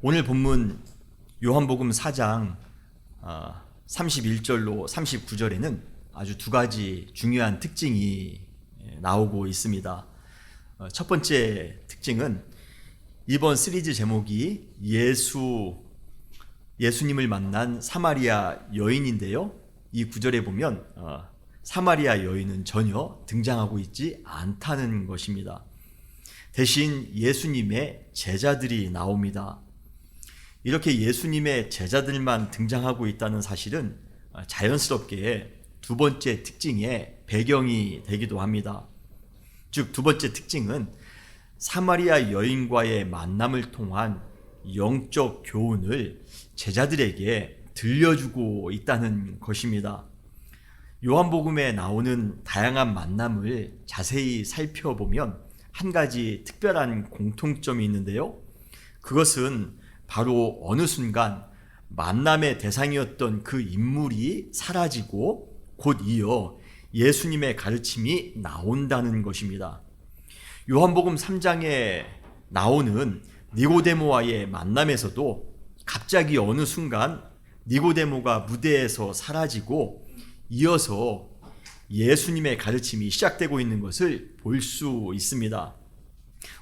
오늘 본문 요한복음 4장 31절로 39절에는 아주 두 가지 중요한 특징이 나오고 있습니다. 첫 번째 특징은 이번 시리즈 제목이 예수님을 만난 사마리아 여인인데요. 이 구절에 보면 사마리아 여인은 전혀 등장하고 있지 않다는 것입니다. 대신 예수님의 제자들이 나옵니다. 이렇게 예수님의 제자들만 등장하고 있다는 사실은 자연스럽게 두 번째 특징의 배경이 되기도 합니다. 즉, 두 번째 특징은 사마리아 여인과의 만남을 통한 영적 교훈을 제자들에게 들려주고 있다는 것입니다. 요한복음에 나오는 다양한 만남을 자세히 살펴보면 한 가지 특별한 공통점이 있는데요. 그것은 바로 어느 순간 만남의 대상이었던 그 인물이 사라지고 곧 이어 예수님의 가르침이 나온다는 것입니다. 요한복음 3장에 나오는 니고데모와의 만남에서도 갑자기 어느 순간 니고데모가 무대에서 사라지고 이어서 예수님의 가르침이 시작되고 있는 것을 볼 수 있습니다.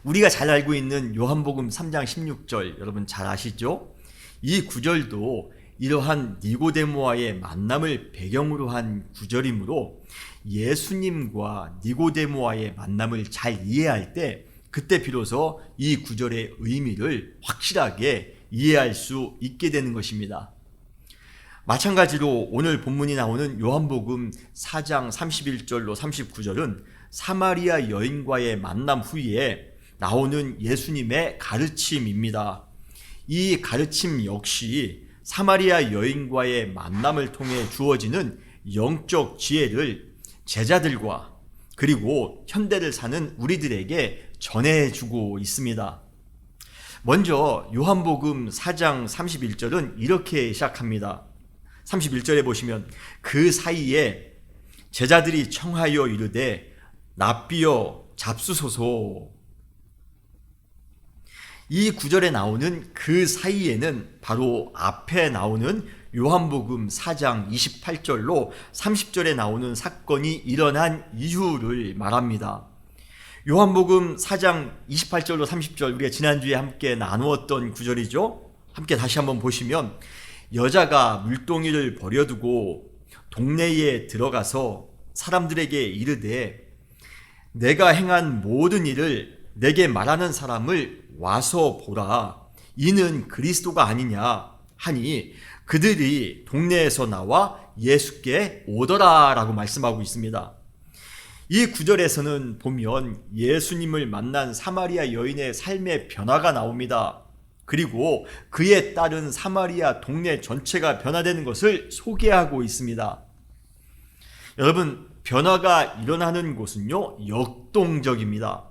우리가 잘 알고 있는 요한복음 3장 16절 여러분 잘 아시죠? 이 구절도 이러한 니고데모와의 만남을 배경으로 한 구절이므로 예수님과 니고데모와의 만남을 잘 이해할 때 그때 비로소 이 구절의 의미를 확실하게 이해할 수 있게 되는 것입니다. 마찬가지로 오늘 본문이 나오는 요한복음 4장 31절로 39절은 사마리아 여인과의 만남 후에 나오는 예수님의 가르침입니다. 이 가르침 역시 사마리아 여인과의 만남을 통해 주어지는 영적 지혜를 제자들과 그리고 현대를 사는 우리들에게 전해주고 있습니다. 먼저 요한복음 4장 31절은 이렇게 시작합니다. 31절에 보시면 그 사이에 제자들이 청하여 이르되 납비여 잡수소서. 이 구절에 나오는 그 사이에는 바로 앞에 나오는 요한복음 4장 28절로 30절에 나오는 사건이 일어난 이유를 말합니다. 요한복음 4장 28절로 30절 우리가 지난주에 함께 나누었던 구절이죠. 함께 다시 한번 보시면 여자가 물동이를 버려두고 동네에 들어가서 사람들에게 이르되 내가 행한 모든 일을 내게 말하는 사람을 와서 보라. 이는 그리스도가 아니냐 하니 그들이 동네에서 나와 예수께 오더라 라고 말씀하고 있습니다. 이 구절에서는 보면 예수님을 만난 사마리아 여인의 삶의 변화가 나옵니다. 그리고 그에 따른 사마리아 동네 전체가 변화되는 것을 소개하고 있습니다. 여러분, 변화가 일어나는 곳은요, 역동적입니다.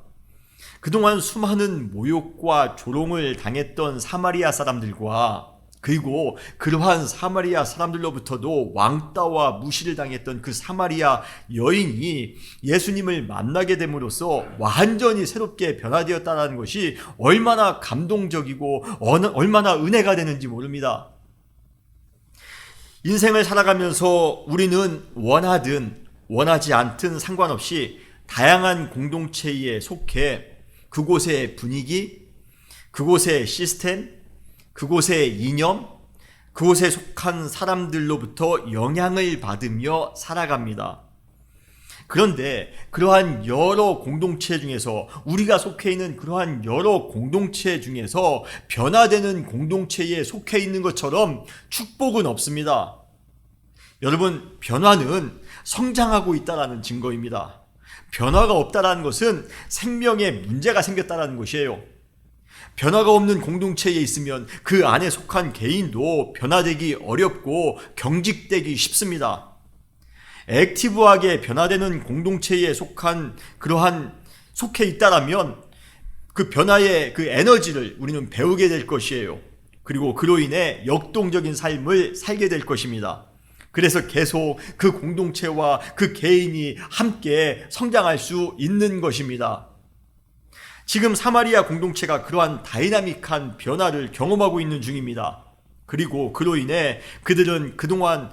그동안 수많은 모욕과 조롱을 당했던 사마리아 사람들과 그리고 그러한 사마리아 사람들로부터도 왕따와 무시를 당했던 그 사마리아 여인이 예수님을 만나게 됨으로써 완전히 새롭게 변화되었다는 것이 얼마나 감동적이고 얼마나 은혜가 되는지 모릅니다. 인생을 살아가면서 우리는 원하든 원하지 않든 상관없이 다양한 공동체에 속해 그곳의 분위기, 그곳의 시스템, 그곳의 이념, 그곳에 속한 사람들로부터 영향을 받으며 살아갑니다. 그런데 그러한 여러 공동체 중에서 우리가 속해 있는 그러한 여러 공동체 중에서 변화되는 공동체에 속해 있는 것처럼 축복은 없습니다. 여러분, 변화는 성장하고 있다는 증거입니다. 변화가 없다는 것은 생명에 문제가 생겼다는 것이에요. 변화가 없는 공동체에 있으면 그 안에 속한 개인도 변화되기 어렵고 경직되기 쉽습니다. 액티브하게 변화되는 공동체에 속해 있다라면 그 변화의 그 에너지를 우리는 배우게 될 것이에요. 그리고 그로 인해 역동적인 삶을 살게 될 것입니다. 그래서 계속 그 공동체와 그 개인이 함께 성장할 수 있는 것입니다. 지금 사마리아 공동체가 그러한 다이나믹한 변화를 경험하고 있는 중입니다. 그리고 그로 인해 그들은 그동안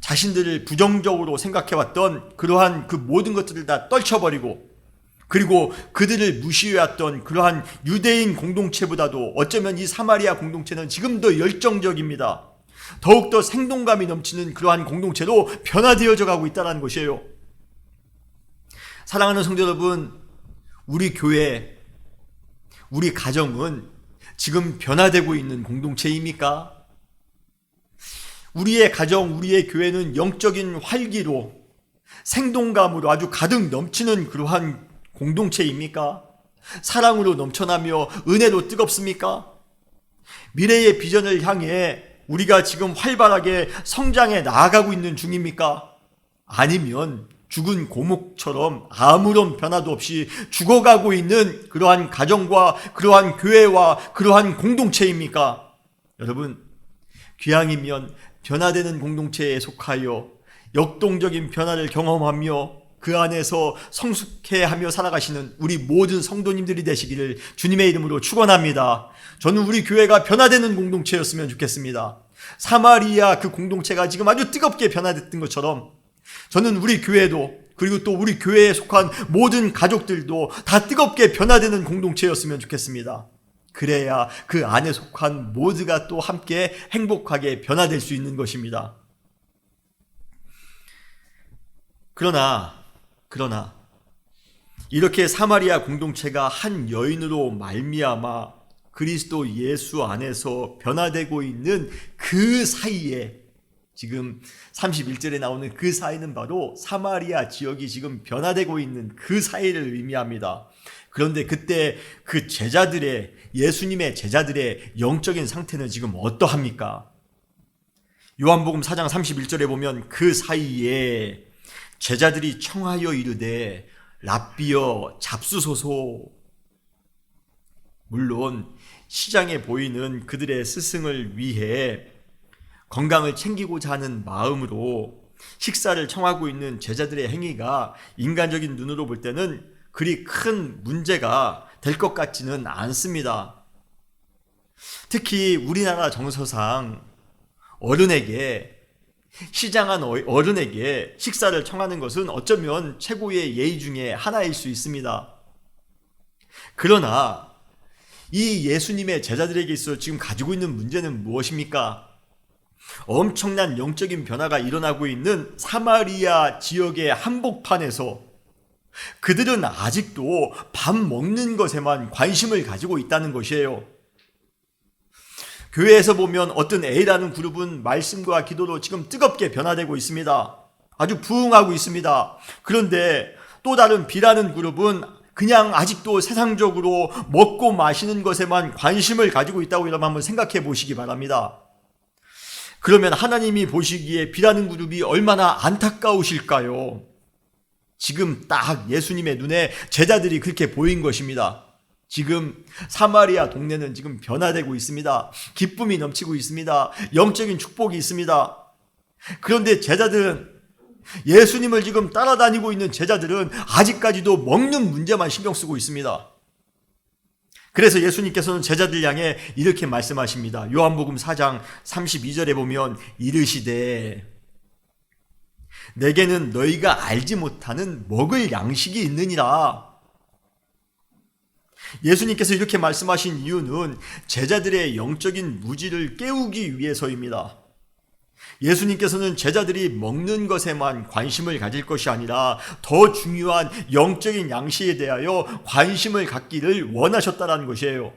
자신들을 부정적으로 생각해왔던 그러한 그 모든 것들을 다 떨쳐버리고, 그리고 그들을 무시해왔던 그러한 유대인 공동체보다도 어쩌면 이 사마리아 공동체는 지금 더 열정적입니다. 더욱더 생동감이 넘치는 그러한 공동체로 변화되어져 가고 있다는 것이에요. 사랑하는 성도 여러분, 우리 교회, 우리 가정은 지금 변화되고 있는 공동체입니까? 우리의 가정, 우리의 교회는 영적인 활기로, 생동감으로 아주 가득 넘치는 그러한 공동체입니까? 사랑으로 넘쳐나며 은혜로 뜨겁습니까? 미래의 비전을 향해 우리가 지금 활발하게 성장해 나아가고 있는 중입니까? 아니면 죽은 고목처럼 아무런 변화도 없이 죽어가고 있는 그러한 가정과 그러한 교회와 그러한 공동체입니까? 여러분, 기왕이면 변화되는 공동체에 속하여 역동적인 변화를 경험하며 그 안에서 성숙해하며 살아가시는 우리 모든 성도님들이 되시기를 주님의 이름으로 축원합니다. 저는 우리 교회가 변화되는 공동체였으면 좋겠습니다. 사마리아 그 공동체가 지금 아주 뜨겁게 변화됐던 것처럼 저는 우리 교회도, 그리고 또 우리 교회에 속한 모든 가족들도 다 뜨겁게 변화되는 공동체였으면 좋겠습니다. 그래야 그 안에 속한 모두가 또 함께 행복하게 변화될 수 있는 것입니다. 그러나 이렇게 사마리아 공동체가 한 여인으로 말미암아 그리스도 예수 안에서 변화되고 있는 그 사이에, 지금 31절에 나오는 그 사이는 바로 사마리아 지역이 지금 변화되고 있는 그 사이를 의미합니다. 그런데 그때 그 제자들의, 예수님의 제자들의 영적인 상태는 지금 어떠합니까? 요한복음 4장 31절에 보면 그 사이에 제자들이 청하여 이르되 랍비여 잡수소서. 물론 시장에 보이는 그들의 스승을 위해 건강을 챙기고자 하는 마음으로 식사를 청하고 있는 제자들의 행위가 인간적인 눈으로 볼 때는 그리 큰 문제가 될 것 같지는 않습니다. 특히 우리나라 정서상 시장한 어른에게 식사를 청하는 것은 어쩌면 최고의 예의 중에 하나일 수 있습니다. 그러나 이 예수님의 제자들에게 있어 지금 가지고 있는 문제는 무엇입니까? 엄청난 영적인 변화가 일어나고 있는 사마리아 지역의 한복판에서 그들은 아직도 밥 먹는 것에만 관심을 가지고 있다는 것이에요. 교회에서 보면 어떤 A라는 그룹은 말씀과 기도로 지금 뜨겁게 변화되고 있습니다. 아주 부흥하고 있습니다. 그런데 또 다른 B라는 그룹은 그냥 아직도 세상적으로 먹고 마시는 것에만 관심을 가지고 있다고 여러분 한번 생각해 보시기 바랍니다. 그러면 하나님이 보시기에 B라는 그룹이 얼마나 안타까우실까요? 지금 딱 예수님의 눈에 제자들이 그렇게 보인 것입니다. 지금 사마리아 동네는 지금 변화되고 있습니다. 기쁨이 넘치고 있습니다. 영적인 축복이 있습니다. 그런데 제자들은, 예수님을 지금 따라다니고 있는 제자들은 아직까지도 먹는 문제만 신경 쓰고 있습니다. 그래서 예수님께서는 제자들 향해 이렇게 말씀하십니다. 요한복음 4장 32절에 보면 이르시되 내게는 너희가 알지 못하는 먹을 양식이 있느니라. 예수님께서 이렇게 말씀하신 이유는 제자들의 영적인 무지를 깨우기 위해서입니다. 예수님께서는 제자들이 먹는 것에만 관심을 가질 것이 아니라 더 중요한 영적인 양식에 대하여 관심을 갖기를 원하셨다는 것이에요.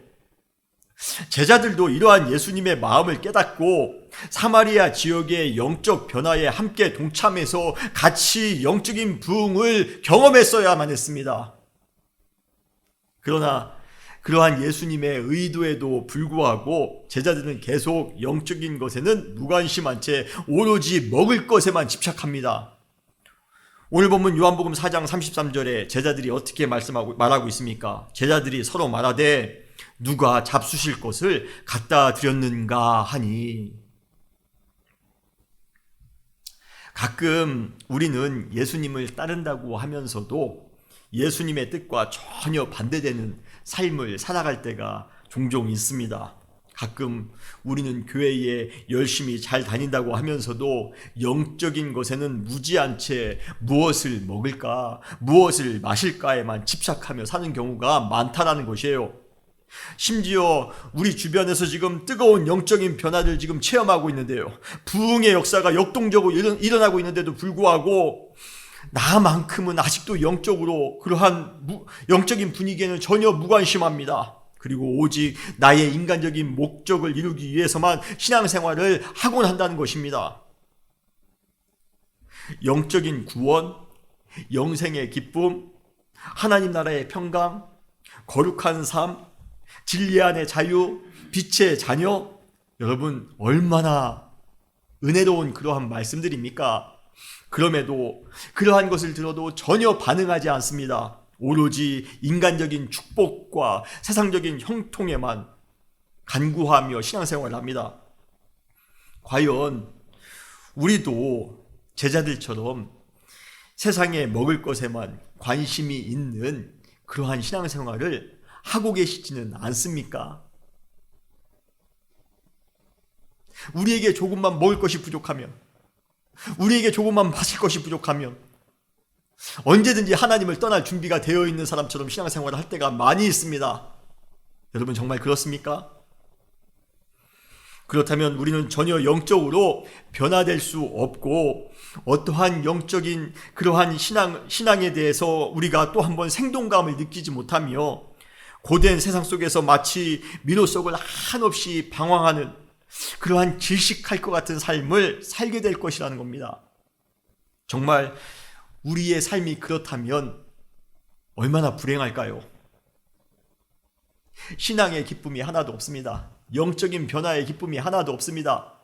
제자들도 이러한 예수님의 마음을 깨닫고 사마리아 지역의 영적 변화에 함께 동참해서 같이 영적인 부흥을 경험했어야만 했습니다. 그러나 그러한 예수님의 의도에도 불구하고 제자들은 계속 영적인 것에는 무관심한 채 오로지 먹을 것에만 집착합니다. 오늘 보면 요한복음 4장 33절에 제자들이 어떻게 말하고 있습니까? 제자들이 서로 말하되 누가 잡수실 것을 갖다 드렸는가 하니. 가끔 우리는 예수님을 따른다고 하면서도 예수님의 뜻과 전혀 반대되는 삶을 살아갈 때가 종종 있습니다. 가끔 우리는 교회에 열심히 잘 다닌다고 하면서도 영적인 것에는 무지한 채 무엇을 먹을까, 무엇을 마실까에만 집착하며 사는 경우가 많다라는 것이에요. 심지어 우리 주변에서 지금 뜨거운 영적인 변화를 지금 체험하고 있는데요. 부흥의 역사가 역동적으로 일어나고 있는데도 불구하고 나만큼은 아직도 영적으로 그러한 영적인 분위기에는 전혀 무관심합니다. 그리고 오직 나의 인간적인 목적을 이루기 위해서만 신앙생활을 하곤 한다는 것입니다. 영적인 구원, 영생의 기쁨, 하나님 나라의 평강, 거룩한 삶, 진리 안의 자유, 빛의 자녀, 여러분 얼마나 은혜로운 그러한 말씀들입니까? 그럼에도 그러한 것을 들어도 전혀 반응하지 않습니다. 오로지 인간적인 축복과 세상적인 형통에만 간구하며 신앙생활을 합니다. 과연 우리도 제자들처럼 세상에 먹을 것에만 관심이 있는 그러한 신앙생활을 하고 계시지는 않습니까? 우리에게 조금만 먹을 것이 부족하면, 우리에게 조금만 마실 것이 부족하면 언제든지 하나님을 떠날 준비가 되어 있는 사람처럼 신앙생활을 할 때가 많이 있습니다. 여러분 정말 그렇습니까? 그렇다면 우리는 전혀 영적으로 변화될 수 없고 어떠한 영적인 그러한 신앙에 대해서 우리가 또 한번 생동감을 느끼지 못하며 고된 세상 속에서 마치 미로 속을 한없이 방황하는 그러한 질식할 것 같은 삶을 살게 될 것이라는 겁니다. 정말 우리의 삶이 그렇다면 얼마나 불행할까요? 신앙의 기쁨이 하나도 없습니다. 영적인 변화의 기쁨이 하나도 없습니다.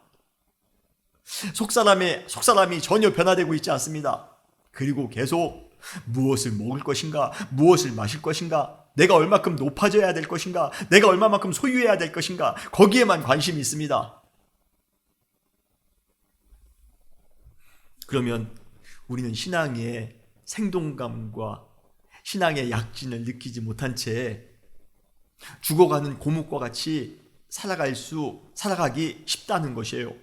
속사람이 전혀 변화되고 있지 않습니다. 그리고 계속 무엇을 먹을 것인가, 무엇을 마실 것인가, 내가 얼마큼 높아져야 될 것인가, 내가 얼마만큼 소유해야 될 것인가, 거기에만 관심이 있습니다. 그러면 우리는 신앙의 생동감과 신앙의 약진을 느끼지 못한 채 죽어가는 고목과 같이 살아가기 쉽다는 것이에요.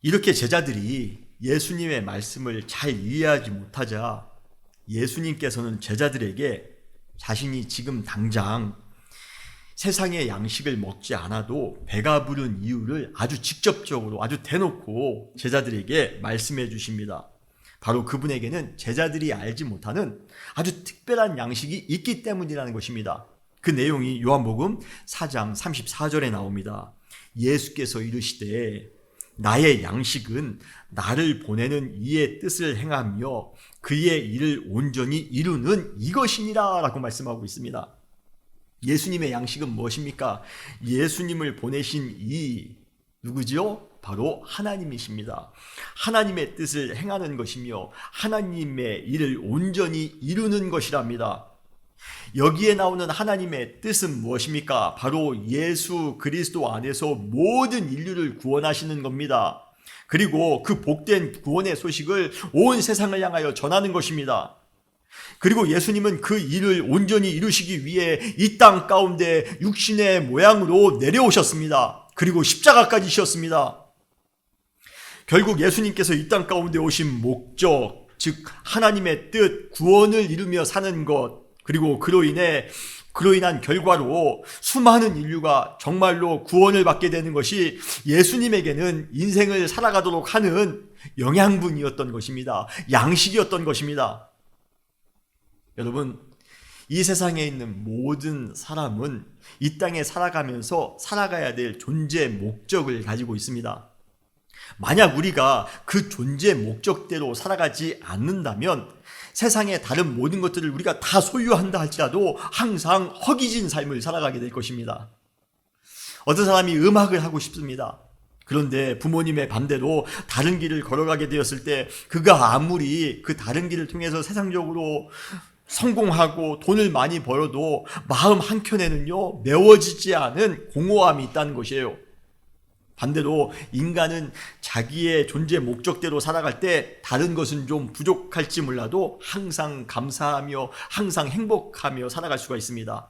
이렇게 제자들이 예수님의 말씀을 잘 이해하지 못하자 예수님께서는 제자들에게 자신이 지금 당장 세상의 양식을 먹지 않아도 배가 부른 이유를 아주 직접적으로, 아주 대놓고 제자들에게 말씀해 주십니다. 바로 그분에게는 제자들이 알지 못하는 아주 특별한 양식이 있기 때문이라는 것입니다. 그 내용이 요한복음 4장 34절에 나옵니다. 예수께서 이르시되 나의 양식은 나를 보내는 이의 뜻을 행하며 그의 일을 온전히 이루는 이것이니라 라고 말씀하고 있습니다. 예수님의 양식은 무엇입니까? 예수님을 보내신 이 누구지요? 바로 하나님이십니다. 하나님의 뜻을 행하는 것이며 하나님의 일을 온전히 이루는 것이랍니다. 여기에 나오는 하나님의 뜻은 무엇입니까? 바로 예수 그리스도 안에서 모든 인류를 구원하시는 겁니다. 그리고 그 복된 구원의 소식을 온 세상을 향하여 전하는 것입니다. 그리고 예수님은 그 일을 온전히 이루시기 위해 이 땅 가운데 육신의 모양으로 내려오셨습니다. 그리고 십자가까지 지셨습니다. 결국 예수님께서 이 땅 가운데 오신 목적, 즉 하나님의 뜻, 구원을 이루며 사는 것, 그리고 그로 인한 결과로 수많은 인류가 정말로 구원을 받게 되는 것이 예수님에게는 인생을 살아가도록 하는 영양분이었던 것입니다. 양식이었던 것입니다. 여러분, 이 세상에 있는 모든 사람은 이 땅에 살아가면서 살아가야 될 존재 목적을 가지고 있습니다. 만약 우리가 그 존재 목적대로 살아가지 않는다면 세상의 다른 모든 것들을 우리가 다 소유한다 할지라도 항상 허기진 삶을 살아가게 될 것입니다. 어떤 사람이 음악을 하고 싶습니다. 그런데 부모님의 반대로 다른 길을 걸어가게 되었을 때 그가 아무리 그 다른 길을 통해서 세상적으로 성공하고 돈을 많이 벌어도 마음 한켠에는요, 메워지지 않은 공허함이 있다는 것이에요. 반대로 인간은 자기의 존재 목적대로 살아갈 때 다른 것은 좀 부족할지 몰라도 항상 감사하며 항상 행복하며 살아갈 수가 있습니다.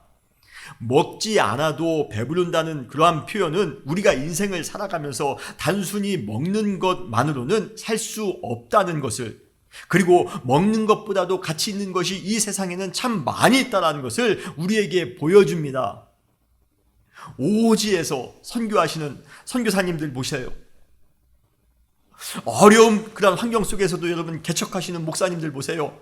먹지 않아도 배부른다는 그러한 표현은 우리가 인생을 살아가면서 단순히 먹는 것만으로는 살 수 없다는 것을, 그리고 먹는 것보다도 가치 있는 것이 이 세상에는 참 많이 있다는 것을 우리에게 보여줍니다. 오지에서 선교하시는 선교사님들 보세요. 어려운 그런 환경 속에서도 여러분 개척하시는 목사님들 보세요.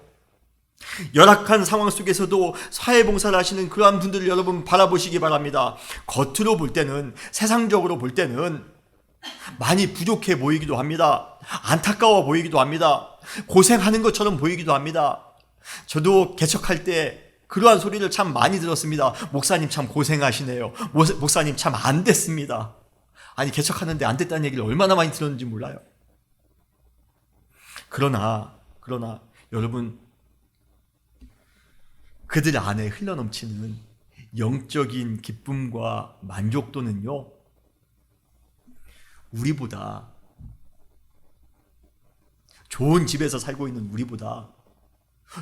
열악한 상황 속에서도 사회봉사를 하시는 그러한 분들을 여러분 바라보시기 바랍니다. 겉으로 볼 때는, 세상적으로 볼 때는 많이 부족해 보이기도 합니다. 안타까워 보이기도 합니다. 고생하는 것처럼 보이기도 합니다. 저도 개척할 때 그러한 소리를 참 많이 들었습니다. 목사님 참 고생하시네요. 목사님 참 안 됐습니다. 아니, 개척하는데 안 됐다는 얘기를 얼마나 많이 들었는지 몰라요. 그러나 여러분, 그들 안에 흘러넘치는 영적인 기쁨과 만족도는요, 우리보다, 좋은 집에서 살고 있는 우리보다,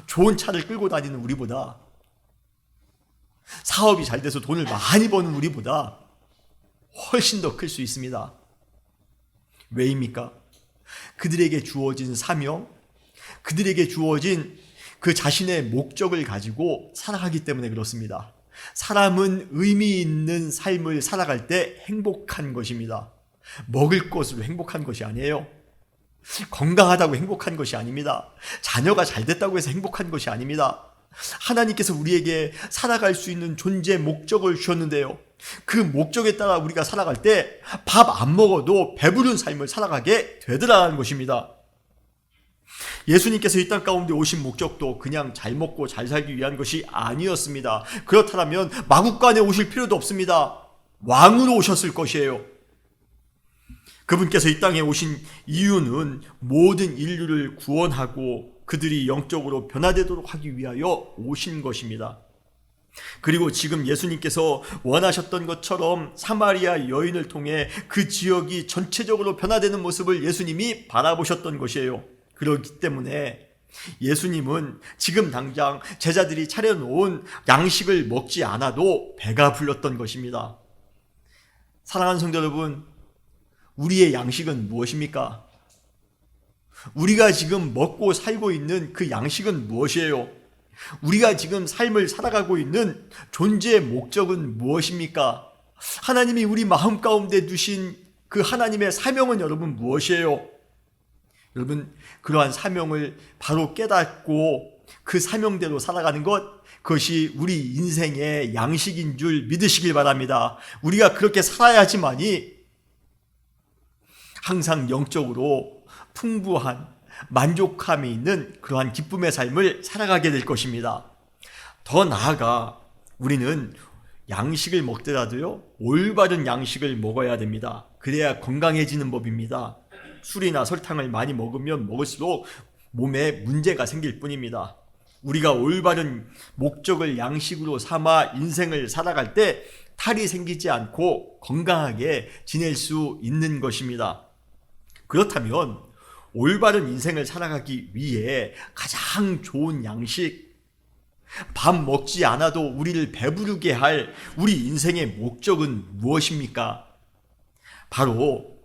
좋은 차를 끌고 다니는 우리보다, 사업이 잘 돼서 돈을 많이 버는 우리보다 훨씬 더 클 수 있습니다. 왜입니까? 그들에게 주어진 사명, 그들에게 주어진 그 자신의 목적을 가지고 살아가기 때문에 그렇습니다. 사람은 의미 있는 삶을 살아갈 때 행복한 것입니다. 먹을 것으로 행복한 것이 아니에요. 건강하다고 행복한 것이 아닙니다. 자녀가 잘 됐다고 해서 행복한 것이 아닙니다. 하나님께서 우리에게 살아갈 수 있는 존재 목적을 주셨는데요, 그 목적에 따라 우리가 살아갈 때 밥 안 먹어도 배부른 삶을 살아가게 되더라는 것입니다. 예수님께서 이 땅 가운데 오신 목적도 그냥 잘 먹고 잘 살기 위한 것이 아니었습니다. 그렇다면 마국간에 오실 필요도 없습니다. 왕으로 오셨을 것이에요. 그분께서 이 땅에 오신 이유는 모든 인류를 구원하고 그들이 영적으로 변화되도록 하기 위하여 오신 것입니다. 그리고 지금 예수님께서 원하셨던 것처럼 사마리아 여인을 통해 그 지역이 전체적으로 변화되는 모습을 예수님이 바라보셨던 것이에요. 그렇기 때문에 예수님은 지금 당장 제자들이 차려놓은 양식을 먹지 않아도 배가 불렀던 것입니다. 사랑하는 성도 여러분, 우리의 양식은 무엇입니까? 우리가 지금 먹고 살고 있는 그 양식은 무엇이에요? 우리가 지금 삶을 살아가고 있는 존재의 목적은 무엇입니까? 하나님이 우리 마음 가운데 두신 그 하나님의 사명은 여러분 무엇이에요? 여러분, 그러한 사명을 바로 깨닫고 그 사명대로 살아가는 것, 그것이 우리 인생의 양식인 줄 믿으시길 바랍니다. 우리가 그렇게 살아야지만이 항상 영적으로 풍부한 만족함이 있는 그러한 기쁨의 삶을 살아가게 될 것입니다. 더 나아가 우리는 양식을 먹더라도요, 올바른 양식을 먹어야 됩니다. 그래야 건강해지는 법입니다. 술이나 설탕을 많이 먹으면 먹을수록 몸에 문제가 생길 뿐입니다. 우리가 올바른 목적을 양식으로 삼아 인생을 살아갈 때 탈이 생기지 않고 건강하게 지낼 수 있는 것입니다. 그렇다면 올바른 인생을 살아가기 위해 가장 좋은 양식, 밥 먹지 않아도 우리를 배부르게 할 우리 인생의 목적은 무엇입니까? 바로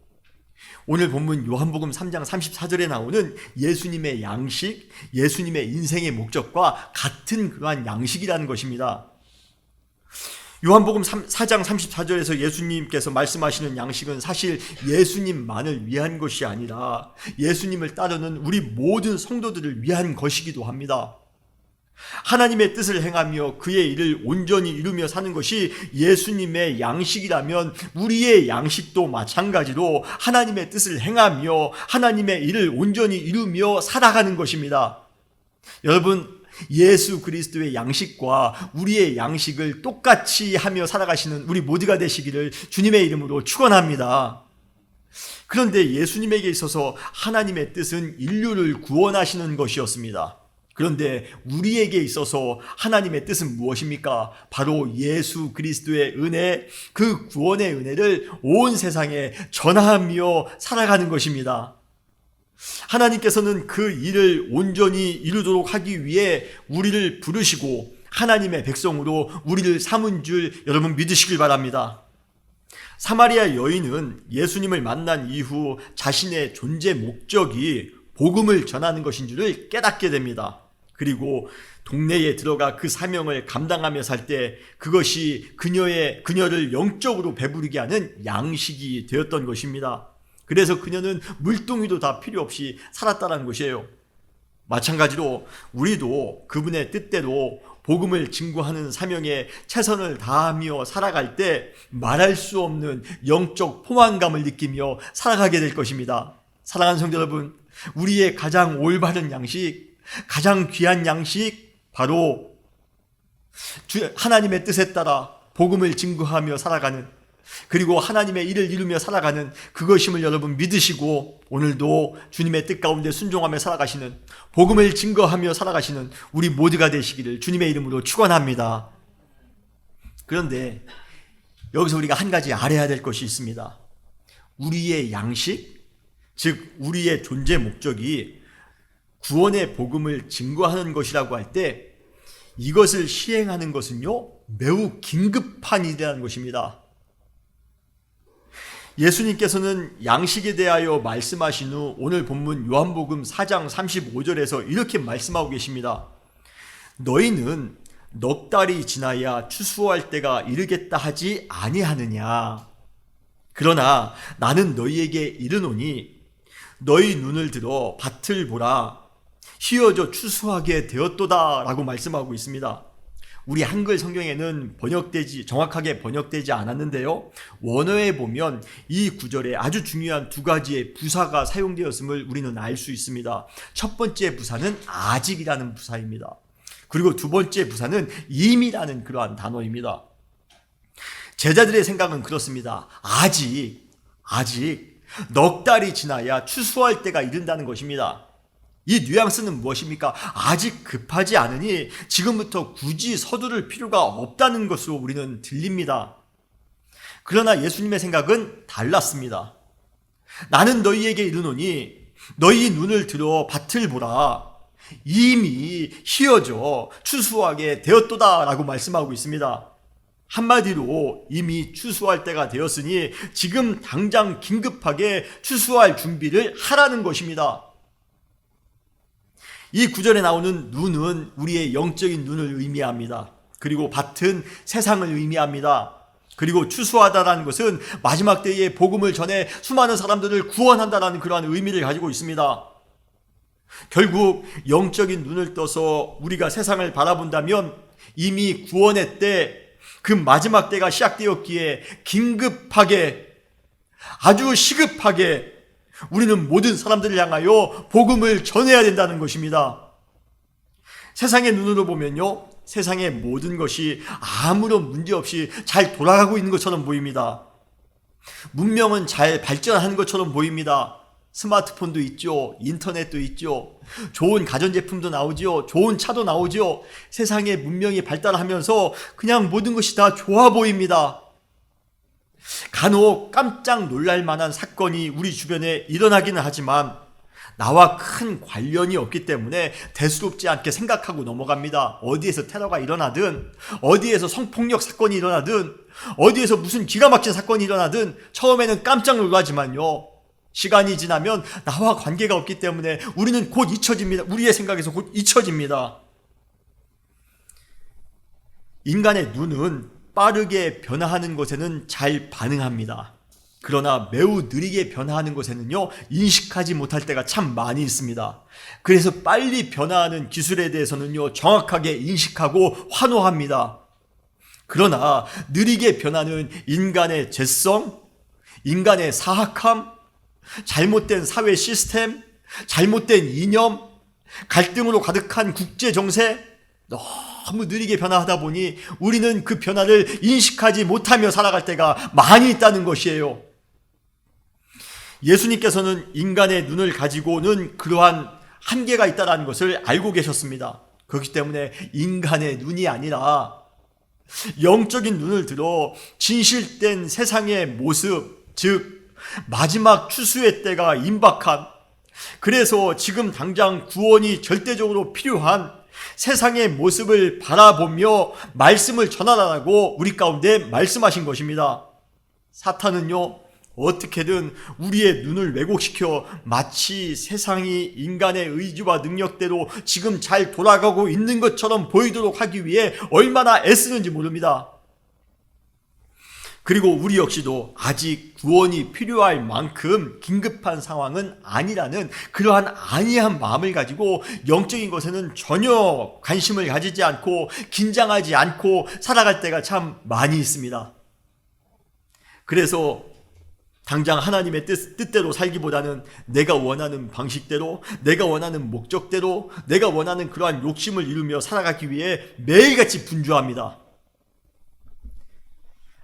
오늘 본문 요한복음 3장 34절에 나오는 예수님의 양식, 예수님의 인생의 목적과 같은 그러한 양식이라는 것입니다. 요한복음 4장 34절에서 예수님께서 말씀하시는 양식은 사실 예수님만을 위한 것이 아니라 예수님을 따르는 우리 모든 성도들을 위한 것이기도 합니다. 하나님의 뜻을 행하며 그의 일을 온전히 이루며 사는 것이 예수님의 양식이라면 우리의 양식도 마찬가지로 하나님의 뜻을 행하며 하나님의 일을 온전히 이루며 살아가는 것입니다. 여러분, 예수 그리스도의 양식과 우리의 양식을 똑같이 하며 살아가시는 우리 모두가 되시기를 주님의 이름으로 축원합니다. 그런데 예수님에게 있어서 하나님의 뜻은 인류를 구원하시는 것이었습니다. 그런데 우리에게 있어서 하나님의 뜻은 무엇입니까? 바로 예수 그리스도의 은혜, 그 구원의 은혜를 온 세상에 전하며 살아가는 것입니다. 하나님께서는 그 일을 온전히 이루도록 하기 위해 우리를 부르시고 하나님의 백성으로 우리를 삼은 줄 여러분 믿으시길 바랍니다. 사마리아 여인은 예수님을 만난 이후 자신의 존재 목적이 복음을 전하는 것인 줄을 깨닫게 됩니다. 그리고 동네에 들어가 그 사명을 감당하며 살 때 그것이 그녀를 영적으로 배부르게 하는 양식이 되었던 것입니다. 그래서 그녀는 물동이도 다 필요 없이 살았다는 것이에요. 마찬가지로 우리도 그분의 뜻대로 복음을 증거하는 사명에 최선을 다하며 살아갈 때 말할 수 없는 영적 포만감을 느끼며 살아가게 될 것입니다. 사랑하는 성도 여러분, 우리의 가장 올바른 양식, 가장 귀한 양식, 바로 하나님의 뜻에 따라 복음을 증거하며 살아가는, 그리고 하나님의 일을 이루며 살아가는 그것임을 여러분 믿으시고 오늘도 주님의 뜻 가운데 순종하며 살아가시는, 복음을 증거하며 살아가시는 우리 모두가 되시기를 주님의 이름으로 축원합니다. 그런데 여기서 우리가 한 가지 알아야 될 것이 있습니다. 우리의 양식, 즉 우리의 존재 목적이 구원의 복음을 증거하는 것이라고 할 때 이것을 시행하는 것은요 매우 긴급한 일이라는 것입니다. 예수님께서는 양식에 대하여 말씀하신 후 오늘 본문 요한복음 4장 35절에서 이렇게 말씀하고 계십니다. 너희는 넉 달이 지나야 추수할 때가 이르겠다 하지 아니하느냐. 그러나 나는 너희에게 이르노니 너희 눈을 들어 밭을 보라. 휘어져 추수하게 되었도다 라고 말씀하고 있습니다. 우리 한글 성경에는 정확하게 번역되지 않았는데요, 원어에 보면 이 구절에 아주 중요한 두 가지의 부사가 사용되었음을 우리는 알 수 있습니다. 첫 번째 부사는 아직이라는 부사입니다. 그리고 두 번째 부사는 임이라는 그러한 단어입니다. 제자들의 생각은 그렇습니다. 아직 넉 달이 지나야 추수할 때가 이른다는 것입니다. 이 뉘앙스는 무엇입니까? 아직 급하지 않으니 지금부터 굳이 서두를 필요가 없다는 것으로 우리는 들립니다. 그러나 예수님의 생각은 달랐습니다. 나는 너희에게 이르노니 너희 눈을 들어 밭을 보라. 이미 휘어져 추수하게 되었도다 라고 말씀하고 있습니다. 한마디로 이미 추수할 때가 되었으니 지금 당장 긴급하게 추수할 준비를 하라는 것입니다. 이 구절에 나오는 눈은 우리의 영적인 눈을 의미합니다. 그리고 밭은 세상을 의미합니다. 그리고 추수하다라는 것은 마지막 때에 복음을 전해 수많은 사람들을 구원한다라는 그러한 의미를 가지고 있습니다. 결국 영적인 눈을 떠서 우리가 세상을 바라본다면 이미 구원의 때, 그 마지막 때가 시작되었기에 긴급하게, 아주 시급하게 우리는 모든 사람들을 향하여 복음을 전해야 된다는 것입니다. 세상의 눈으로 보면요, 세상의 모든 것이 아무런 문제 없이 잘 돌아가고 있는 것처럼 보입니다. 문명은 잘 발전하는 것처럼 보입니다. 스마트폰도 있죠, 인터넷도 있죠, 좋은 가전제품도 나오죠, 좋은 차도 나오죠. 세상의 문명이 발달하면서 그냥 모든 것이 다 좋아 보입니다. 간혹 깜짝 놀랄 만한 사건이 우리 주변에 일어나기는 하지만 나와 큰 관련이 없기 때문에 대수롭지 않게 생각하고 넘어갑니다. 어디에서 테러가 일어나든, 어디에서 성폭력 사건이 일어나든, 어디에서 무슨 기가 막힌 사건이 일어나든 처음에는 깜짝 놀라지만요, 시간이 지나면 나와 관계가 없기 때문에 우리는 곧 잊혀집니다. 우리의 생각에서 곧 잊혀집니다. 인간의 눈은 빠르게 변화하는 것에는 잘 반응합니다. 그러나 매우 느리게 변화하는 것에는요, 인식하지 못할 때가 참 많이 있습니다. 그래서 빨리 변화하는 기술에 대해서는요, 정확하게 인식하고 환호합니다. 그러나 느리게 변하는 인간의 죄성, 인간의 사악함, 잘못된 사회 시스템, 잘못된 이념, 갈등으로 가득한 국제 정세, 너무 느리게 변화하다 보니 우리는 그 변화를 인식하지 못하며 살아갈 때가 많이 있다는 것이에요. 예수님께서는 인간의 눈을 가지고는 그러한 한계가 있다는 것을 알고 계셨습니다. 그렇기 때문에 인간의 눈이 아니라 영적인 눈을 들어 진실된 세상의 모습, 즉 마지막 추수의 때가 임박한, 그래서 지금 당장 구원이 절대적으로 필요한 세상의 모습을 바라보며 말씀을 전하라고 우리 가운데 말씀하신 것입니다. 사탄은요, 어떻게든 우리의 눈을 왜곡시켜 마치 세상이 인간의 의지와 능력대로 지금 잘 돌아가고 있는 것처럼 보이도록 하기 위해 얼마나 애쓰는지 모릅니다. 그리고 우리 역시도 아직 구원이 필요할 만큼 긴급한 상황은 아니라는 그러한 안이한 마음을 가지고 영적인 것에는 전혀 관심을 가지지 않고 긴장하지 않고 살아갈 때가 참 많이 있습니다. 그래서 당장 하나님의 뜻대로 살기보다는 내가 원하는 방식대로, 내가 원하는 목적대로, 내가 원하는 그러한 욕심을 이루며 살아가기 위해 매일같이 분주합니다.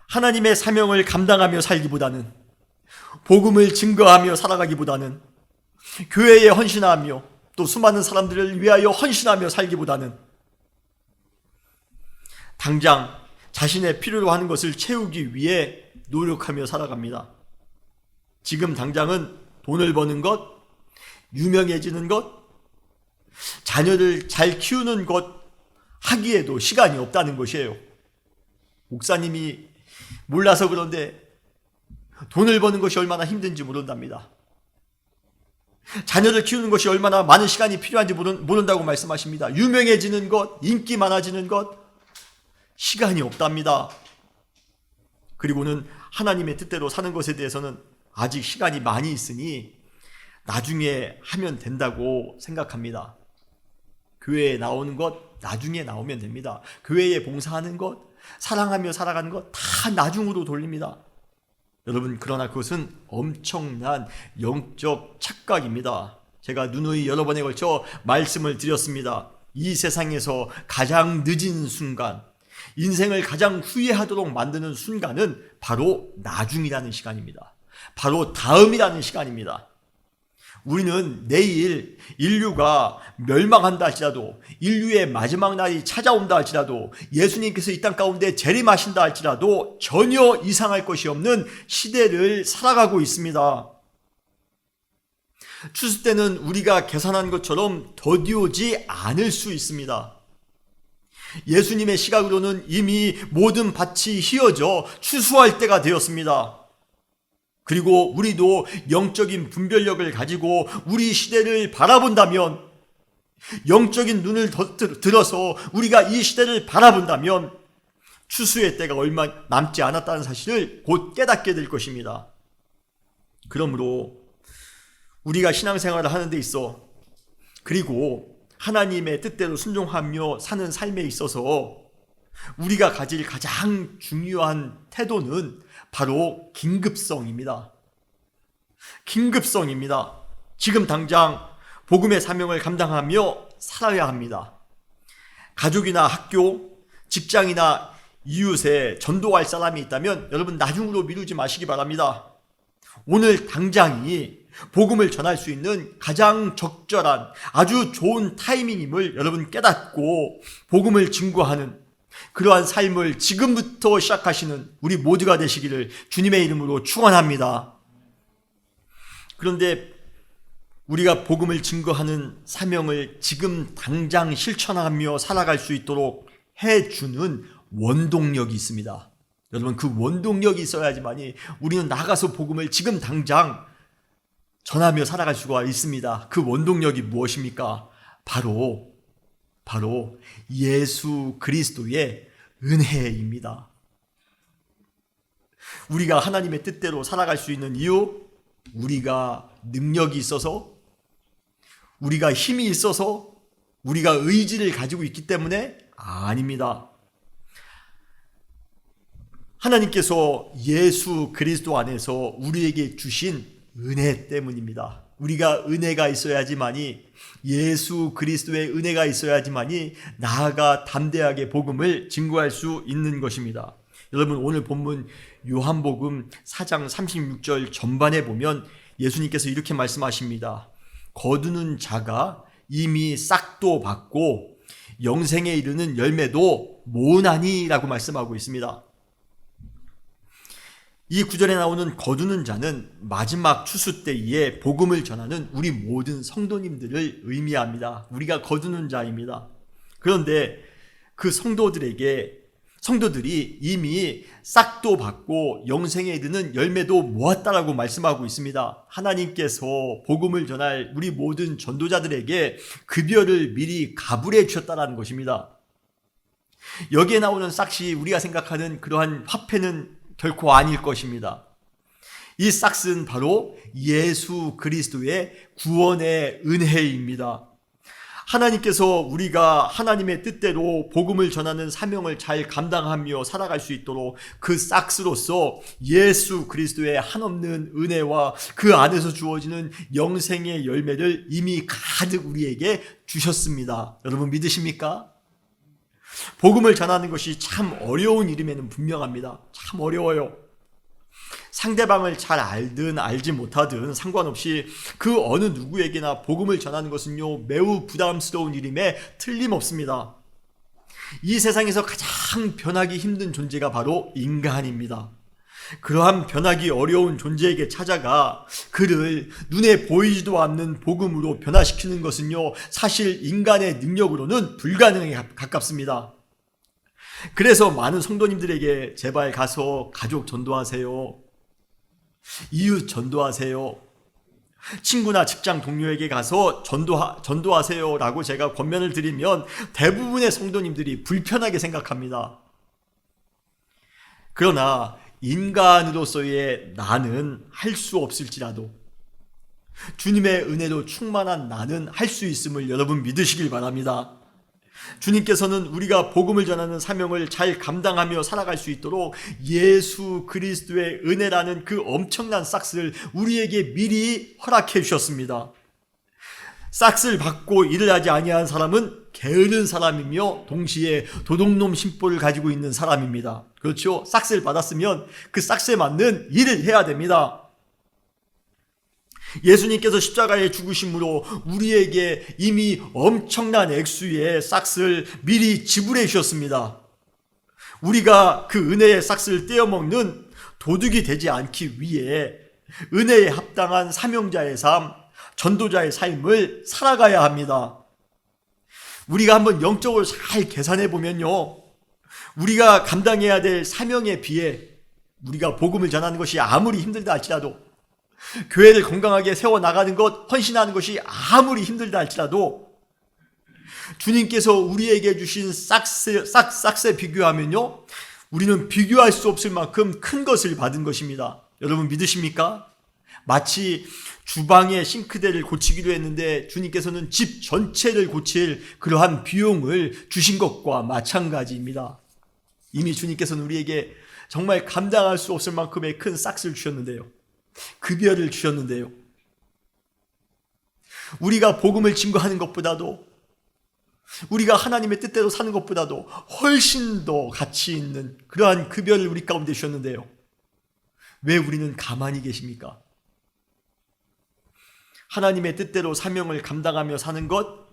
하나님의 사명을 감당하며 살기보다는, 복음을 증거하며 살아가기보다는, 교회에 헌신하며 또 수많은 사람들을 위하여 헌신하며 살기보다는 당장 자신의 필요로 하는 것을 채우기 위해 노력하며 살아갑니다. 지금 당장은 돈을 버는 것, 유명해지는 것, 자녀를 잘 키우는 것 하기에도 시간이 없다는 것이에요. 목사님이 몰라서 그런데 돈을 버는 것이 얼마나 힘든지 모른답니다. 자녀를 키우는 것이 얼마나 많은 시간이 필요한지 모른다고 말씀하십니다. 유명해지는 것, 인기 많아지는 것, 시간이 없답니다. 그리고는 하나님의 뜻대로 사는 것에 대해서는 아직 시간이 많이 있으니 나중에 하면 된다고 생각합니다. 교회에 나오는 것 나중에 나오면 됩니다. 교회에 봉사하는 것, 사랑하며 살아가는 것 다 나중으로 돌립니다. 여러분, 그러나 그것은 엄청난 영적 착각입니다. 제가 누누이 여러 번에 걸쳐 말씀을 드렸습니다. 이 세상에서 가장 늦은 순간, 인생을 가장 후회하도록 만드는 순간은 바로 나중이라는 시간입니다. 바로 다음이라는 시간입니다. 우리는 내일 인류가 멸망한다 할지라도, 인류의 마지막 날이 찾아온다 할지라도, 예수님께서 이 땅 가운데 재림하신다 할지라도 전혀 이상할 것이 없는 시대를 살아가고 있습니다. 추수 때는 우리가 계산한 것처럼 더디오지 않을 수 있습니다. 예수님의 시각으로는 이미 모든 밭이 휘어져 추수할 때가 되었습니다. 그리고 우리도 영적인 분별력을 가지고 우리 시대를 바라본다면, 영적인 눈을 들어서 우리가 이 시대를 바라본다면 추수의 때가 얼마 남지 않았다는 사실을 곧 깨닫게 될 것입니다. 그러므로 우리가 신앙생활을 하는 데 있어, 그리고 하나님의 뜻대로 순종하며 사는 삶에 있어서 우리가 가질 가장 중요한 태도는 바로 긴급성입니다. 긴급성입니다. 지금 당장 복음의 사명을 감당하며 살아야 합니다. 가족이나 학교, 직장이나 이웃에 전도할 사람이 있다면 여러분 나중으로 미루지 마시기 바랍니다. 오늘 당장이 복음을 전할 수 있는 가장 적절한 아주 좋은 타이밍임을 여러분 깨닫고 복음을 증거하는 그러한 삶을 지금부터 시작하시는 우리 모두가 되시기를 주님의 이름으로 축원합니다. 그런데 우리가 복음을 증거하는 사명을 지금 당장 실천하며 살아갈 수 있도록 해주는 원동력이 있습니다. 여러분, 그 원동력이 있어야지만이 우리는 나가서 복음을 지금 당장 전하며 살아갈 수가 있습니다. 그 원동력이 무엇입니까? 바로 예수 그리스도의 은혜입니다. 우리가 하나님의 뜻대로 살아갈 수 있는 이유, 우리가 능력이 있어서, 우리가 힘이 있어서, 우리가 의지를 가지고 있기 때문에 아닙니다. 하나님께서 예수 그리스도 안에서 우리에게 주신 은혜 때문입니다. 우리가 은혜가 있어야지만이, 예수 그리스도의 은혜가 있어야지만이 나아가 담대하게 복음을 증거할 수 있는 것입니다. 여러분, 오늘 본문 요한복음 4장 36절 전반에 보면 예수님께서 이렇게 말씀하십니다. 거두는 자가 이미 싹도 받고 영생에 이르는 열매도 모으나니라고 말씀하고 있습니다. 이 구절에 나오는 거두는 자는 마지막 추수 때에 복음을 전하는 우리 모든 성도님들을 의미합니다. 우리가 거두는 자입니다. 그런데 그 성도들이 이미 싹도 받고 영생에 이르는 열매도 모았다라고 말씀하고 있습니다. 하나님께서 복음을 전할 우리 모든 전도자들에게 급여를 미리 가불해 주셨다는 것입니다. 여기에 나오는 싹이 우리가 생각하는 그러한 화폐는 결코 아닐 것입니다. 이 싹은 바로 예수 그리스도의 구원의 은혜입니다. 하나님께서 우리가 하나님의 뜻대로 복음을 전하는 사명을 잘 감당하며 살아갈 수 있도록 그 싹스로서 예수 그리스도의 한없는 은혜와 그 안에서 주어지는 영생의 열매를 이미 가득 우리에게 주셨습니다. 여러분 믿으십니까? 복음을 전하는 것이 참 어려운 일임에는 분명합니다. 참 어려워요. 상대방을 잘 알든 알지 못하든 상관없이 그 어느 누구에게나 복음을 전하는 것은요 매우 부담스러운 일임에 틀림없습니다. 이 세상에서 가장 변하기 힘든 존재가 바로 인간입니다. 그러한 변하기 어려운 존재에게 찾아가 그를 눈에 보이지도 않는 복음으로 변화시키는 것은요 사실 인간의 능력으로는 불가능에 가깝습니다. 그래서 많은 성도님들에게 제발 가서 가족 전도하세요, 이웃 전도하세요, 친구나 직장 동료에게 가서 전도하세요 라고 제가 권면을 드리면 대부분의 성도님들이 불편하게 생각합니다. 그러나 인간으로서의 나는 할 수 없을지라도 주님의 은혜로 충만한 나는 할 수 있음을 여러분 믿으시길 바랍니다. 주님께서는 우리가 복음을 전하는 사명을 잘 감당하며 살아갈 수 있도록 예수 그리스도의 은혜라는 그 엄청난 싹스를 우리에게 미리 허락해 주셨습니다. 싹스를 받고 일을 하지 아니한 사람은 게으른 사람이며 동시에 도둑놈 심보를 가지고 있는 사람입니다. 그렇죠? 싹스를 받았으면 그 싹스에 맞는 일을 해야 됩니다. 예수님께서 십자가에 죽으심으로 우리에게 이미 엄청난 액수의 싹스를 미리 지불해 주셨습니다. 우리가 그 은혜의 싹스를 떼어먹는 도둑이 되지 않기 위해 은혜에 합당한 사명자의 삶, 전도자의 삶을 살아가야 합니다. 우리가 한번 영적으로 잘 계산해 보면요, 우리가 감당해야 될 사명에 비해 우리가 복음을 전하는 것이 아무리 힘들다 할지라도, 교회를 건강하게 세워나가는 것, 헌신하는 것이 아무리 힘들다 할지라도 주님께서 우리에게 주신 싹스에 비교하면요 우리는 비교할 수 없을 만큼 큰 것을 받은 것입니다. 여러분 믿으십니까? 마치 주방의 싱크대를 고치기로 했는데 주님께서는 집 전체를 고칠 그러한 비용을 주신 것과 마찬가지입니다. 이미 주님께서는 우리에게 정말 감당할 수 없을 만큼의 큰 싹스를 주셨는데요, 급여를 주셨는데요, 우리가 복음을 증거하는 것보다도, 우리가 하나님의 뜻대로 사는 것보다도 훨씬 더 가치 있는 그러한 급여를 우리 가운데 주셨는데요, 왜 우리는 가만히 계십니까? 하나님의 뜻대로 사명을 감당하며 사는 것,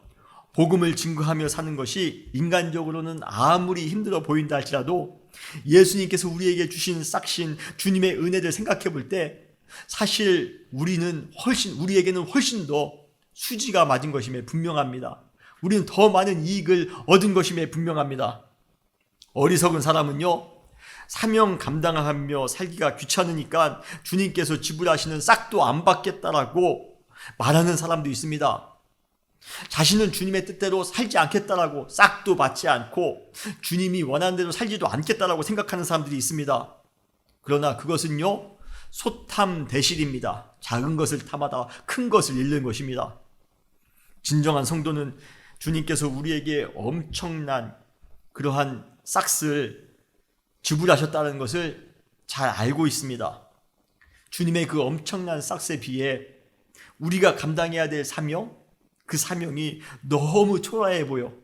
복음을 증거하며 사는 것이 인간적으로는 아무리 힘들어 보인다 할지라도 예수님께서 우리에게 주신 싹신 주님의 은혜를 생각해 볼 때 사실 우리에게는 훨씬 더 수지가 맞은 것임에 분명합니다. 우리는 더 많은 이익을 얻은 것임에 분명합니다. 어리석은 사람은요, 사명 감당하며 살기가 귀찮으니까 주님께서 지불하시는 싹도 안 받겠다라고 말하는 사람도 있습니다. 자신은 주님의 뜻대로 살지 않겠다라고 싹도 받지 않고 주님이 원하는 대로 살지도 않겠다라고 생각하는 사람들이 있습니다. 그러나 그것은요 소탐대실입니다. 작은 것을 탐하다 큰 것을 잃는 것입니다. 진정한 성도는 주님께서 우리에게 엄청난 그러한 싹스를 지불하셨다는 것을 잘 알고 있습니다. 주님의 그 엄청난 싹스에 비해 우리가 감당해야 될 사명, 그 사명이 너무 초라해 보여.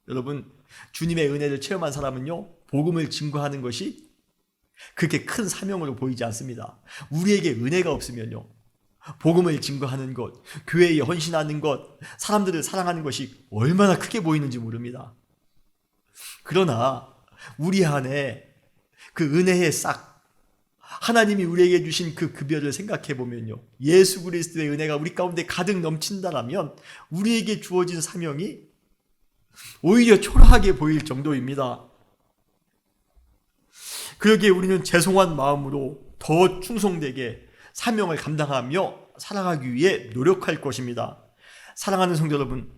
여러분, 주님의 은혜를 체험한 사람은요 복음을 증거하는 것이 그렇게 큰 사명으로 보이지 않습니다. 우리에게 은혜가 없으면요 복음을 증거하는 것, 교회에 헌신하는 것, 사람들을 사랑하는 것이 얼마나 크게 보이는지 모릅니다. 그러나 우리 안에 그 은혜의 싹, 하나님이 우리에게 주신 그 급여를 생각해 보면요, 예수 그리스도의 은혜가 우리 가운데 가득 넘친다라면 우리에게 주어진 사명이 오히려 초라하게 보일 정도입니다. 그러기에 우리는 죄송한 마음으로 더 충성되게 사명을 감당하며 살아가기 위해 노력할 것입니다. 사랑하는 성도 여러분,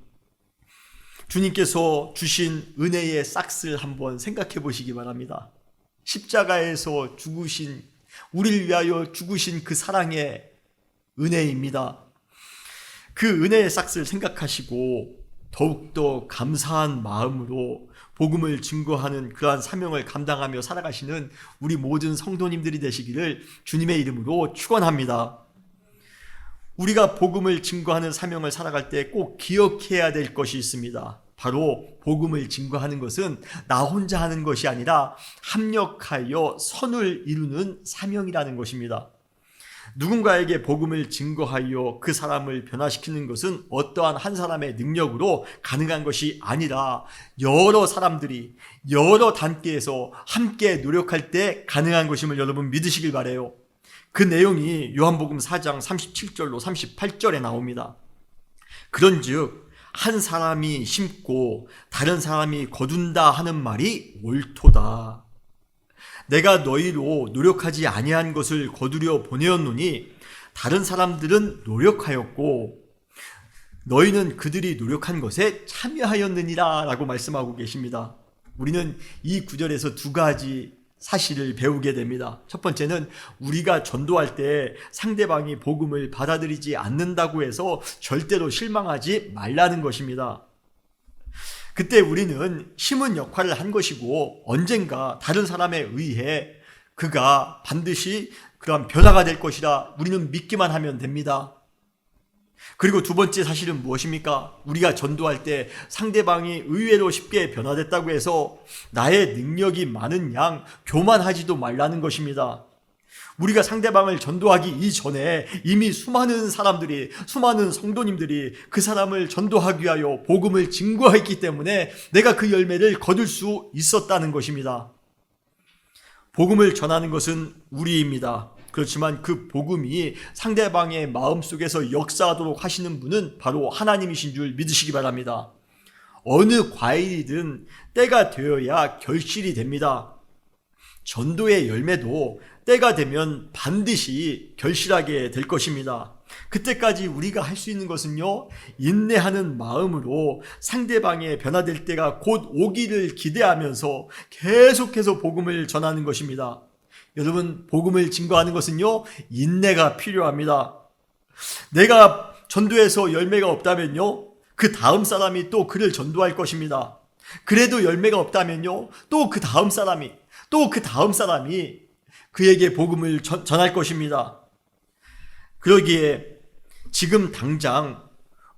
주님께서 주신 은혜의 싹을 한번 생각해 보시기 바랍니다. 십자가에서 죽으신, 우리를 위하여 죽으신 그 사랑의 은혜입니다. 그 은혜의 싹을 생각하시고 더욱더 감사한 마음으로 복음을 증거하는 그러한 사명을 감당하며 살아가시는 우리 모든 성도님들이 되시기를 주님의 이름으로 축원합니다. 우리가 복음을 증거하는 사명을 살아갈 때 꼭 기억해야 될 것이 있습니다. 바로 복음을 증거하는 것은 나 혼자 하는 것이 아니라 합력하여 선을 이루는 사명이라는 것입니다. 누군가에게 복음을 증거하여 그 사람을 변화시키는 것은 어떠한 한 사람의 능력으로 가능한 것이 아니라 여러 사람들이 여러 단계에서 함께 노력할 때 가능한 것임을 여러분 믿으시길 바라요. 그 내용이 요한복음 4장 37절로 38절에 나옵니다. 그런즉 한 사람이 심고 다른 사람이 거둔다 하는 말이 옳도다. 내가 너희로 노력하지 아니한 것을 거두려 보내었노니 다른 사람들은 노력하였고 너희는 그들이 노력한 것에 참여하였느니라 라고 말씀하고 계십니다. 우리는 이 구절에서 두 가지 사실을 배우게 됩니다. 첫 번째는 우리가 전도할 때 상대방이 복음을 받아들이지 않는다고 해서 절대로 실망하지 말라는 것입니다. 그때 우리는 심은 역할을 한 것이고 언젠가 다른 사람에 의해 그가 반드시 그러한 변화가 될 것이라 우리는 믿기만 하면 됩니다. 그리고 두 번째 사실은 무엇입니까? 우리가 전도할 때 상대방이 의외로 쉽게 변화됐다고 해서 나의 능력이 많은 양 교만하지도 말라는 것입니다. 우리가 상대방을 전도하기 이전에 이미 수많은 사람들이, 수많은 성도님들이 그 사람을 전도하기 위하여 복음을 증거했기 때문에 내가 그 열매를 거둘 수 있었다는 것입니다. 복음을 전하는 것은 우리입니다. 그렇지만 그 복음이 상대방의 마음속에서 역사하도록 하시는 분은 바로 하나님이신 줄 믿으시기 바랍니다. 어느 과일이든 때가 되어야 결실이 됩니다. 전도의 열매도 때가 되면 반드시 결실하게 될 것입니다. 그때까지 우리가 할 수 있는 것은요, 인내하는 마음으로 상대방의 변화될 때가 곧 오기를 기대하면서 계속해서 복음을 전하는 것입니다. 여러분, 복음을 증거하는 것은요, 인내가 필요합니다. 내가 전도해서 열매가 없다면요, 그 다음 사람이 또 그를 전도할 것입니다. 그래도 열매가 없다면요, 또 그 다음 사람이 그에게 복음을 전할 것입니다. 그러기에 지금 당장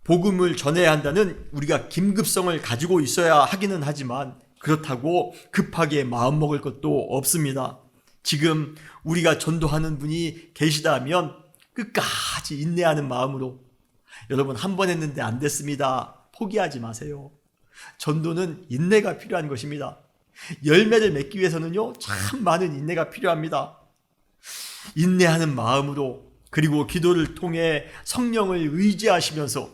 복음을 전해야 한다는 우리가 긴급성을 가지고 있어야 하기는 하지만 그렇다고 급하게 마음먹을 것도 없습니다. 지금 우리가 전도하는 분이 계시다면 끝까지 인내하는 마음으로, 여러분 한 번 했는데 안 됐습니다, 포기하지 마세요. 전도는 인내가 필요한 것입니다. 열매를 맺기 위해서는요, 참 많은 인내가 필요합니다. 인내하는 마음으로, 그리고 기도를 통해 성령을 의지하시면서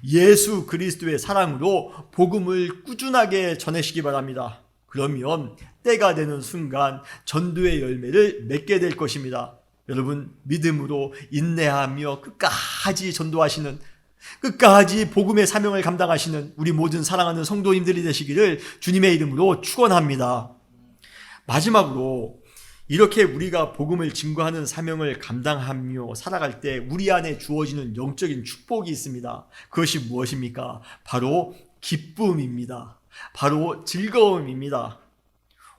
예수 그리스도의 사랑으로 복음을 꾸준하게 전하시기 바랍니다. 그러면 때가 되는 순간 전도의 열매를 맺게 될 것입니다. 여러분, 믿음으로 인내하며 끝까지 전도하시는, 끝까지 복음의 사명을 감당하시는 우리 모든 사랑하는 성도님들이 되시기를 주님의 이름으로 축원합니다. 마지막으로 이렇게 우리가 복음을 증거하는 사명을 감당하며 살아갈 때 우리 안에 주어지는 영적인 축복이 있습니다. 그것이 무엇입니까? 바로 기쁨입니다. 바로 즐거움입니다.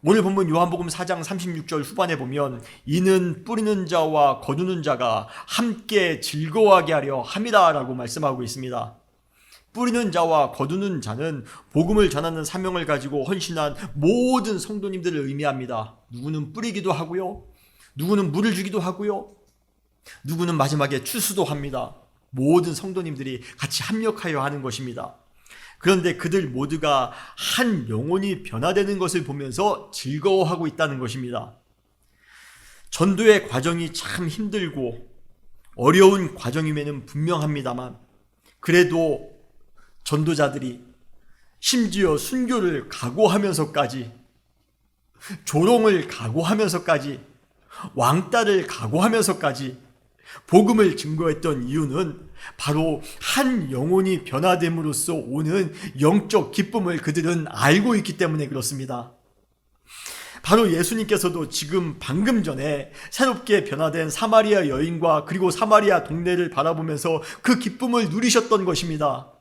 오늘 본문 요한복음 4장 36절 후반에 보면 이는 뿌리는 자와 거두는 자가 함께 즐거워하게 하려 함이다 라고 말씀하고 있습니다. 뿌리는 자와 거두는 자는 복음을 전하는 사명을 가지고 헌신한 모든 성도님들을 의미합니다. 누구는 뿌리기도 하고요, 누구는 물을 주기도 하고요, 누구는 마지막에 추수도 합니다. 모든 성도님들이 같이 합력하여 하는 것입니다. 그런데 그들 모두가 한 영혼이 변화되는 것을 보면서 즐거워하고 있다는 것입니다. 전도의 과정이 참 힘들고 어려운 과정임에는 분명합니다만, 그래도 전도자들이 심지어 순교를 각오하면서까지, 조롱을 각오하면서까지, 왕따를 각오하면서까지 복음을 증거했던 이유는 바로 한 영혼이 변화됨으로써 오는 영적 기쁨을 그들은 알고 있기 때문에 그렇습니다. 바로 예수님께서도 지금 방금 전에 새롭게 변화된 사마리아 여인과 그리고 사마리아 동네를 바라보면서 그 기쁨을 누리셨던 것입니다.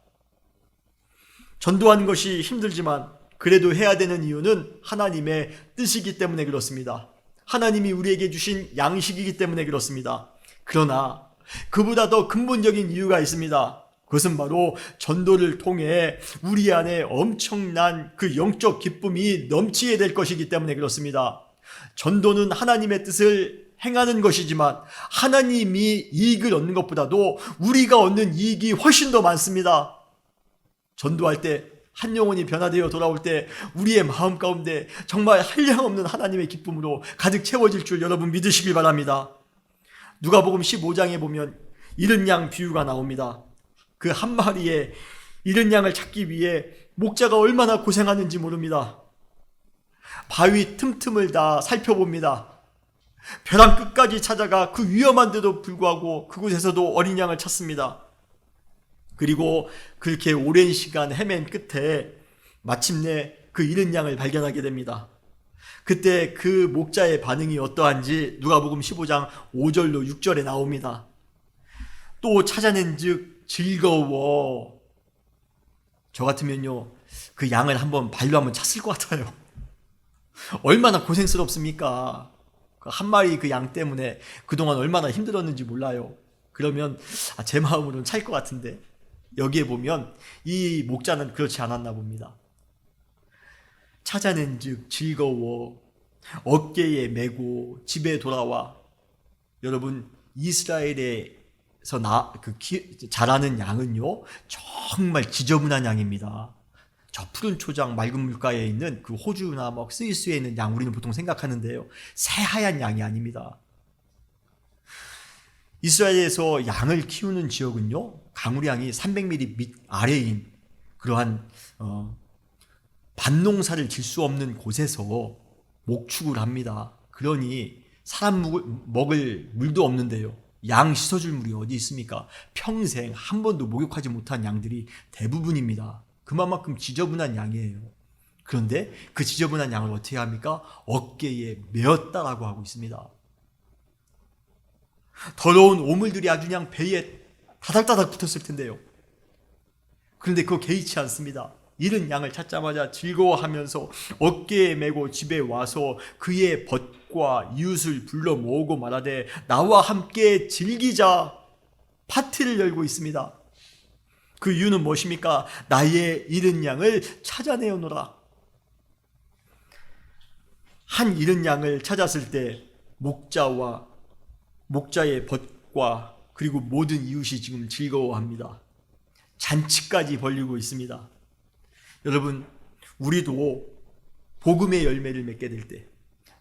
전도하는 것이 힘들지만 그래도 해야 되는 이유는 하나님의 뜻이기 때문에 그렇습니다. 하나님이 우리에게 주신 양식이기 때문에 그렇습니다. 그러나 그보다 더 근본적인 이유가 있습니다. 그것은 바로 전도를 통해 우리 안에 엄청난 그 영적 기쁨이 넘치게 될 것이기 때문에 그렇습니다. 전도는 하나님의 뜻을 행하는 것이지만 하나님이 이익을 얻는 것보다도 우리가 얻는 이익이 훨씬 더 많습니다. 전도할 때 한 영혼이 변화되어 돌아올 때 우리의 마음 가운데 정말 한량없는 하나님의 기쁨으로 가득 채워질 줄 여러분 믿으시길 바랍니다. 누가복음 15장에 보면 잃은 양 비유가 나옵니다. 그 한 마리의 잃은 양을 찾기 위해 목자가 얼마나 고생하는지 모릅니다. 바위 틈틈을 다 살펴봅니다. 벼랑 끝까지 찾아가 그 위험한데도 불구하고 그곳에서도 어린 양을 찾습니다. 그리고 그렇게 오랜 시간 헤맨 끝에 마침내 그 잃은 양을 발견하게 됩니다. 그때 그 목자의 반응이 어떠한지 누가복음 15장 5절로 6절에 나옵니다. 또 찾아낸 즉 즐거워. 저 같으면요, 그 양을 한번 발로 한번 찼을 것 같아요. 얼마나 고생스럽습니까? 한 마리 그 양 때문에 그동안 얼마나 힘들었는지 몰라요. 그러면 제 마음으로는 찰 것 같은데, 여기에 보면 이 목자는 그렇지 않았나 봅니다. 찾아낸 즉 즐거워 어깨에 메고 집에 돌아와. 여러분, 이스라엘에서 자라는 양은요 정말 지저분한 양입니다. 저 푸른 초장 맑은 물가에 있는 그 호주나 스위스에 있는 양 우리는 보통 생각하는데요, 새하얀 양이 아닙니다. 이스라엘에서 양을 키우는 지역은요 강우량이 300mm 밑 아래인 그러한 밭농사를 질 수 없는 곳에서 목축을 합니다. 그러니 사람 먹을 물도 없는데요, 양 씻어줄 물이 어디 있습니까? 평생 한 번도 목욕하지 못한 양들이 대부분입니다. 그만큼 지저분한 양이에요. 그런데 그 지저분한 양을 어떻게 합니까? 어깨에 메었다라고 하고 있습니다. 더러운 오물들이 아주 그냥 배에 다닥다닥 붙었을 텐데요. 그런데 그거 개의치 않습니다. 잃은 양을 찾자마자 즐거워하면서 어깨에 메고 집에 와서 그의 벗과 이웃을 불러 모으고 말하되 나와 함께 즐기자, 파티를 열고 있습니다. 그 이유는 무엇입니까? 나의 잃은 양을 찾아내오노라. 한 잃은 양을 찾았을 때 목자와 목자의 벗과 그리고 모든 이웃이 지금 즐거워합니다. 잔치까지 벌리고 있습니다. 여러분, 우리도 복음의 열매를 맺게 될 때,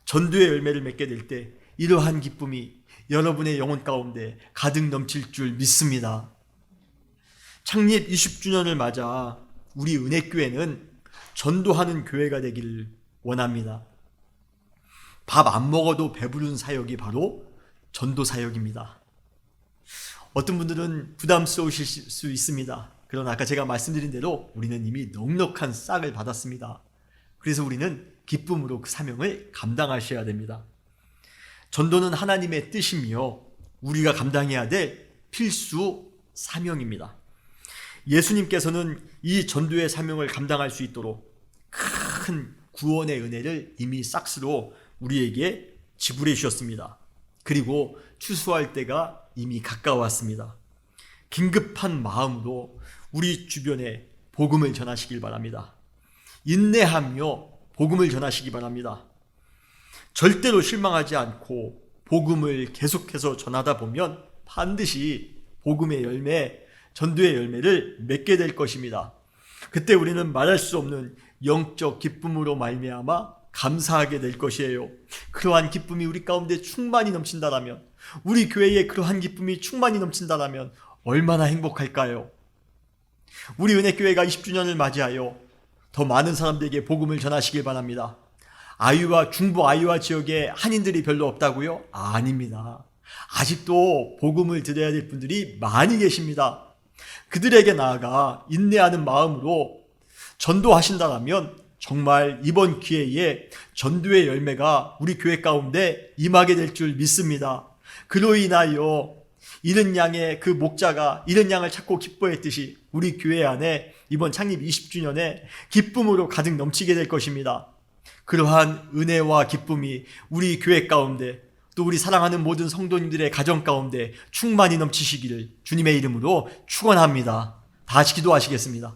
전도의 열매를 맺게 될 때 이러한 기쁨이 여러분의 영혼 가운데 가득 넘칠 줄 믿습니다. 창립 20주년을 맞아 우리 은혜교회는 전도하는 교회가 되기를 원합니다. 밥 안 먹어도 배부른 사역이 바로 전도 사역입니다. 어떤 분들은 부담스러우실 수 있습니다. 그러나 아까 제가 말씀드린 대로 우리는 이미 넉넉한 싹을 받았습니다. 그래서 우리는 기쁨으로 그 사명을 감당하셔야 됩니다. 전도는 하나님의 뜻이며 우리가 감당해야 될 필수 사명입니다. 예수님께서는 이 전도의 사명을 감당할 수 있도록 큰 구원의 은혜를 이미 싹스로 우리에게 지불해 주셨습니다. 그리고 추수할 때가 이미 가까웠습니다. 긴급한 마음으로 우리 주변에 복음을 전하시길 바랍니다. 인내하며 복음을 전하시기 바랍니다. 절대로 실망하지 않고 복음을 계속해서 전하다 보면 반드시 복음의 열매, 전도의 열매를 맺게 될 것입니다. 그때 우리는 말할 수 없는 영적 기쁨으로 말미암아 감사하게 될 것이에요. 그러한 기쁨이 우리 가운데 충만히 넘친다라면, 우리 교회에 그러한 기쁨이 충만히 넘친다라면 얼마나 행복할까요? 우리 은혜교회가 20주년을 맞이하여 더 많은 사람들에게 복음을 전하시길 바랍니다. 중부 아이오와 지역에 한인들이 별로 없다고요? 아닙니다. 아직도 복음을 들어야 될 분들이 많이 계십니다. 그들에게 나아가 인내하는 마음으로 전도하신다면 정말 이번 기회에 전도의 열매가 우리 교회 가운데 임하게 될 줄 믿습니다. 그로 인하여 잃은 양의 그 목자가 잃은 양을 찾고 기뻐했듯이 우리 교회 안에 이번 창립 20주년에 기쁨으로 가득 넘치게 될 것입니다. 그러한 은혜와 기쁨이 우리 교회 가운데, 또 우리 사랑하는 모든 성도님들의 가정 가운데 충만히 넘치시기를 주님의 이름으로 축원합니다. 다 같이 기도하시겠습니다.